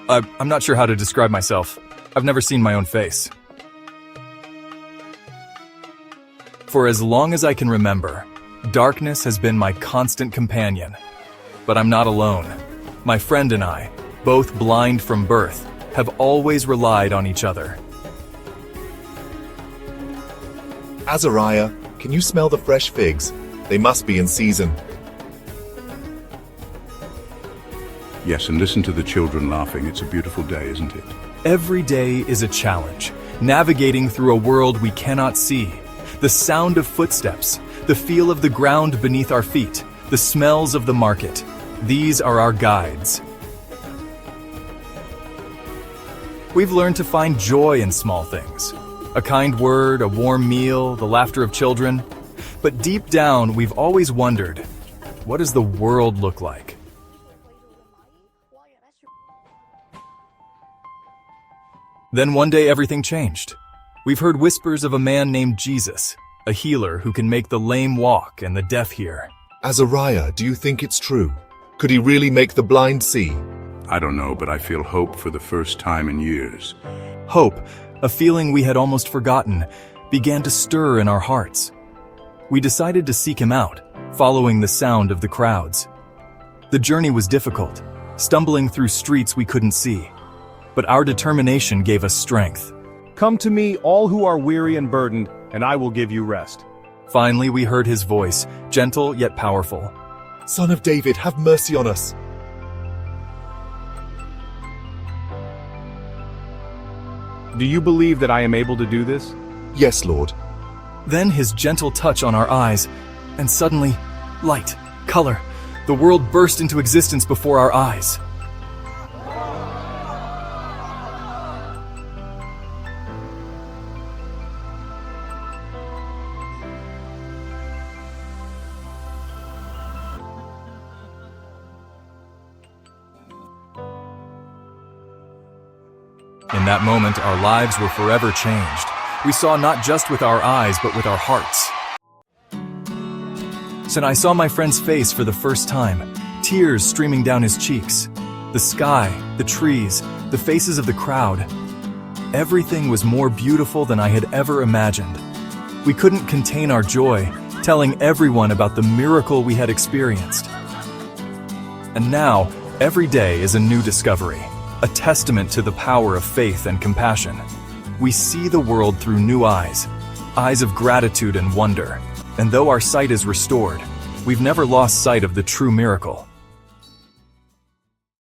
I'm not sure how to describe myself. I've never seen my own face. For as long as I can remember, darkness has been my constant companion. But I'm not alone. My friend and I, both blind from birth, have always relied on each other. Azariah, can you smell the fresh figs? They must be in season. Yes, and listen to the children laughing. It's a beautiful day, isn't it? Every day is a challenge, navigating through a world we cannot see. The sound of footsteps, the feel of the ground beneath our feet, the smells of the market. These are our guides. We've learned to find joy in small things. A kind word, a warm meal, the laughter of children. But deep down, we've always wondered, what does the world look like? Then one day everything changed. We've heard whispers of a man named Jesus, a healer who can make the lame walk and the deaf hear. Azariah, do you think it's true? Could he really make the blind see? I don't know, but I feel hope for the first time in years. Hope, a feeling we had almost forgotten, began to stir in our hearts. We decided to seek him out, following the sound of the crowds. The journey was difficult, stumbling through streets we couldn't see. But our determination gave us strength. Come to me, all who are weary and burdened, and I will give you rest. Finally, we heard his voice, gentle yet powerful. Son of David, have mercy on us. Do you believe that I am able to do this? Yes, Lord. Then his gentle touch on our eyes, and suddenly, light, color. The world burst into existence before our eyes. In that moment, our lives were forever changed. We saw not just with our eyes, but with our hearts. So I saw my friend's face for the first time, tears streaming down his cheeks. The sky, the trees, the faces of the crowd. Everything was more beautiful than I had ever imagined. We couldn't contain our joy, telling everyone about the miracle we had experienced. And now, every day is a new discovery. A testament to the power of faith and compassion. We see the world through new eyes, eyes of gratitude and wonder. And though our sight is restored, we've never lost sight of the true miracle.